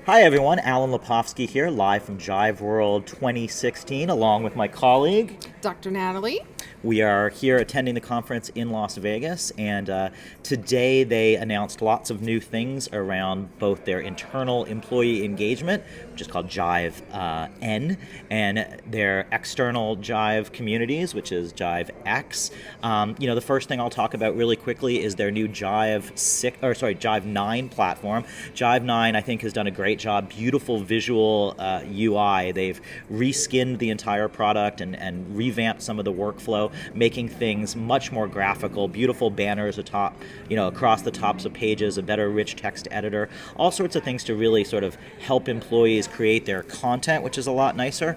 Hi everyone, Alan Lepofsky here, live from JiveWorld 2016, along with my colleague. Dr. Natalie. We are here attending the conference in Las Vegas, and today they announced lots of new things around both their internal employee engagement, which is called Jive N, and their external Jive communities, which is Jive X. The first thing I'll talk about really quickly is their new Jive 9 platform. Jive 9, I think, has done a great job. Beautiful visual UI. They've reskinned the entire product and revamped some of the workflow, making things much more graphical, beautiful banners across the tops of pages, a better rich text editor, all sorts of things to really sort of help employees create their content, which is a lot nicer.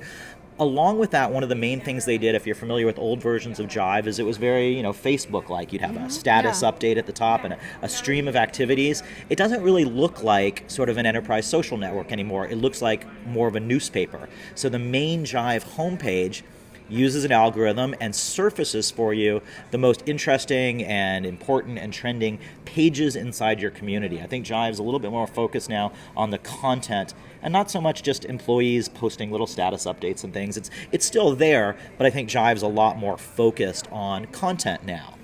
Along with that, one of the main things they did, if you're familiar with old versions of Jive, is it was very, Facebook-like. You'd have a status update at the top and a stream of activities. It doesn't really look like sort of an enterprise social network anymore. It looks like more of a newspaper. So the main Jive homepage uses an algorithm and surfaces for you the most interesting and important and trending pages inside your community. I think Jive's a little bit more focused now on the content and not so much just employees posting little status updates and things. It's still there, but I think Jive's a lot more focused on content now.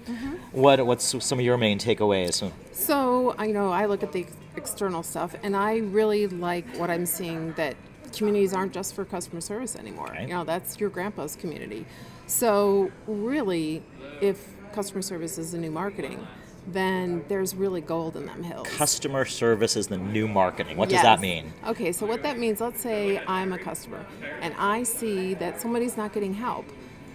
What's some of your main takeaways? So, I look at the external stuff, and I really like what I'm seeing, that communities aren't just for customer service anymore. Right. That's your grandpa's community. So really, if customer service is the new marketing, then there's really gold in them hills. Customer service is the new marketing. What does that mean? Okay, so what that means, let's say I'm a customer and I see that somebody's not getting help,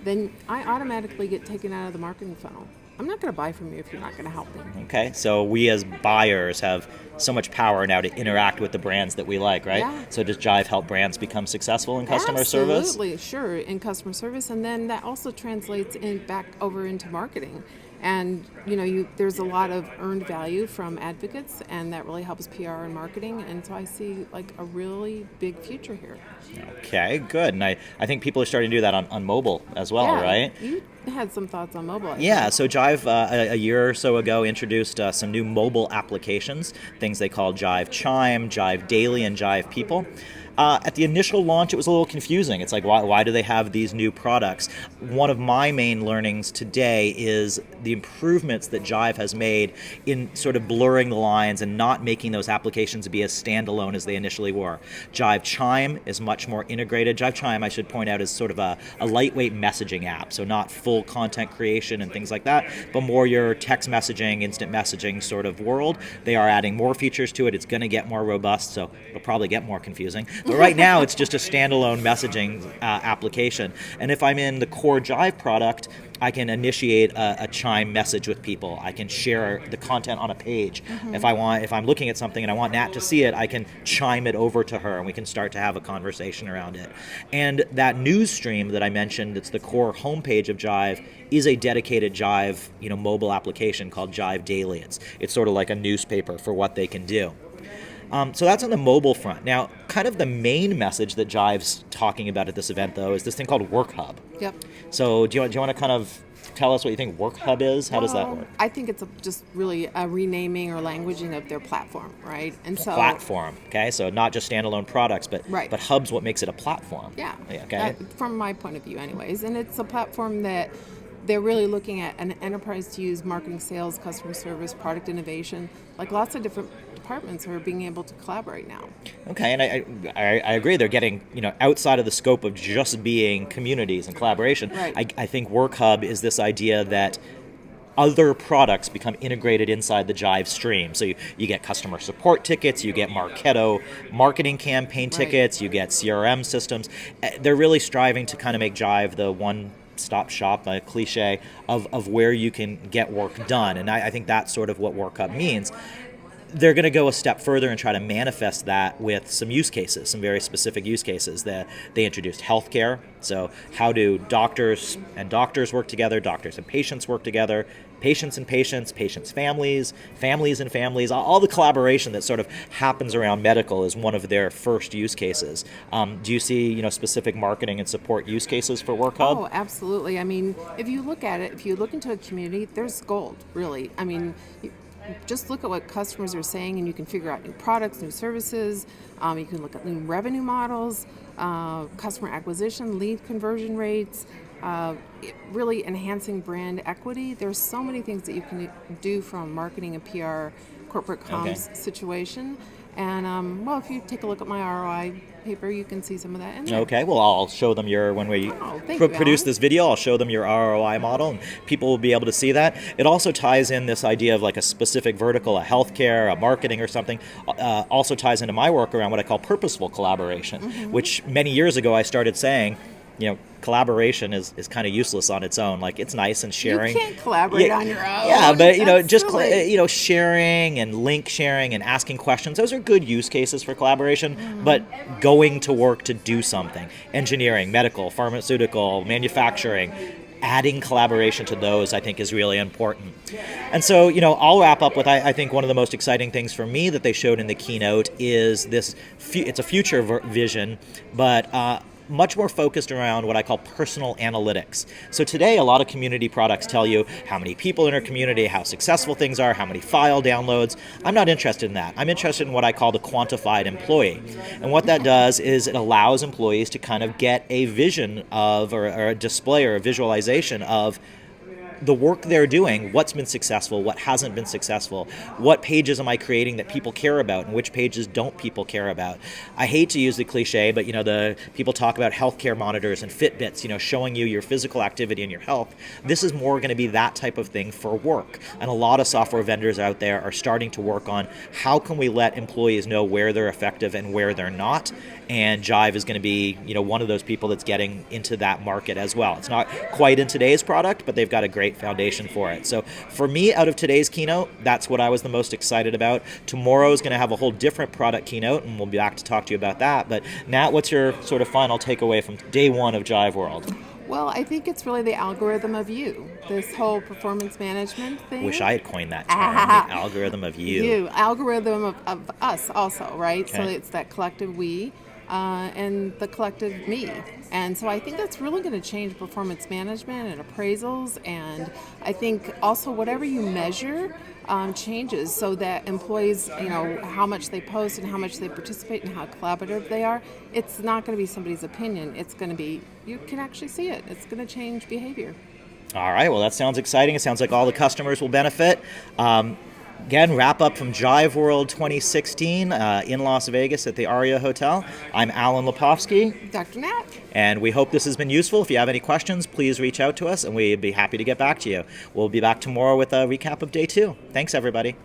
then I automatically get taken out of the marketing funnel. I'm not going to buy from you if you're not going to help me. Okay, so we as buyers have so much power now to interact with the brands that we like, right? Yeah. So does Jive help brands become successful in customer service? Absolutely, sure, in customer service, and then that also translates back over into marketing. And there's a lot of earned value from advocates, and that really helps PR and marketing. And so I see like a really big future here. Okay, good. And I think people are starting to do that on mobile as well, right? You had some thoughts on mobile. Yeah, so Jive a year or so ago introduced some new mobile applications, things they call Jive Chime, Jive Daily, and Jive People. At the initial launch, it was a little confusing. It's like, why do they have these new products? One of my main learnings today is the improvements that Jive has made in sort of blurring the lines and not making those applications be as standalone as they initially were. Jive Chime is much more integrated. Jive Chime, I should point out, is sort of a lightweight messaging app, so not full content creation and things like that, but more your text messaging, instant messaging sort of world. They are adding more features to it. It's going to get more robust, so it'll probably get more confusing. But right now, it's just a standalone messaging application. And if I'm in the core Jive product, I can initiate a Chime message with people. I can share the content on a page. If I'm looking at something and I want Nat to see it, I can chime it over to her, and we can start to have a conversation around it. And that news stream that I mentioned, it's the core homepage of Jive, is a dedicated Jive, mobile application called Jive Daily. It's sort of like a newspaper for what they can do. So that's on the mobile front. Now, kind of the main message that Jive's talking about at this event, though, is this thing called Work Hub. Yep. So do you want to kind of tell us what you think Work Hub is? How does that work? I think it's just really a renaming or languaging of their platform, right? And so Platform, okay? So not just standalone products, but Right. but Hub's what makes it a platform. Yeah. Okay. From my point of view, anyways, and it's a platform that they're really looking at an enterprise to use marketing, sales, customer service, product innovation. Like lots of different departments are being able to collaborate now. Okay, and I agree. They're getting outside of the scope of just being communities and collaboration. Right. I think Work Hub is this idea that other products become integrated inside the Jive stream. So you get customer support tickets, you get Marketo marketing campaign tickets, you get CRM systems. They're really striving to kind of make Jive the one-stop shop, a cliche, of where you can get work done. And I think that's sort of what Work Hub means. They're going to go a step further and try to manifest that with some use cases, some very specific use cases. That they introduced healthcare. So how do doctors and doctors work together, doctors and patients work together, patients and patients, patients' families, families and families, all the collaboration that sort of happens around medical is one of their first use cases. Do you see specific marketing and support use cases for Work Hub? Oh, absolutely. I mean, if you look at it, if you look into a community, there's gold, really. I mean, just look at what customers are saying, and you can figure out new products, new services. You can look at new revenue models, customer acquisition, lead conversion rates, really enhancing brand equity. There's so many things that you can do from marketing and PR, corporate comms situation. And well, if you take a look at my ROI paper, you can see some of that in there. Okay, well, I'll show them when we thank you, produce Alan. this video, I'll show them your ROI model, and people will be able to see that. It also ties in this idea of like a specific vertical, a healthcare, a marketing or something, also ties into my work around what I call purposeful collaboration, which many years ago I started saying, collaboration is kind of useless on its own. Like, it's nice and sharing. You can't collaborate on your own. Yeah, but That's just silly. sharing and link sharing and asking questions. Those are good use cases for collaboration. But going to work to do something, engineering, medical, pharmaceutical, manufacturing, adding collaboration to those, I think, is really important. And so, I'll wrap up with, I think one of the most exciting things for me that they showed in the keynote is this. It's a future vision, but much more focused around what I call personal analytics. So today, a lot of community products tell you how many people in our community, how successful things are, how many file downloads. I'm not interested in that. I'm interested in what I call the quantified employee. And what that does is it allows employees to kind of get a vision of, or a display or a visualization of the work they're doing, what's been successful, what hasn't been successful, what pages am I creating that people care about, and which pages don't people care about. I hate to use the cliche, but the people talk about healthcare monitors and Fitbits, showing you your physical activity and your health. This is more going to be that type of thing for work. And a lot of software vendors out there are starting to work on how can we let employees know where they're effective and where they're not. And Jive is going to be, one of those people that's getting into that market as well. It's not quite in today's product, but they've got a great foundation for it. So for me, out of today's keynote, that's what I was the most excited about. Tomorrow is going to have a whole different product keynote, and we'll be back to talk to you about that. But Nat, what's your sort of final takeaway from day one of JiveWorld? Well, I think it's really the algorithm of you, this whole performance management thing. Wish I had coined that term, the algorithm of you. Algorithm of us also, right? Okay. So it's that collective we and the collective me. And so I think that's really going to change performance management and appraisals. And I think also whatever you measure changes so that employees, how much they post and how much they participate and how collaborative they are. It's not going to be somebody's opinion. It's going to be, you can actually see it. It's going to change behavior. All right, well, that sounds exciting. It sounds like all the customers will benefit. Again, wrap up from JiveWorld 2016 in Las Vegas at the Aria Hotel. I'm Alan Lipovsky. Dr. Nat? And we hope this has been useful. If you have any questions, please reach out to us, and we'd be happy to get back to you. We'll be back tomorrow with a recap of day 2. Thanks, everybody.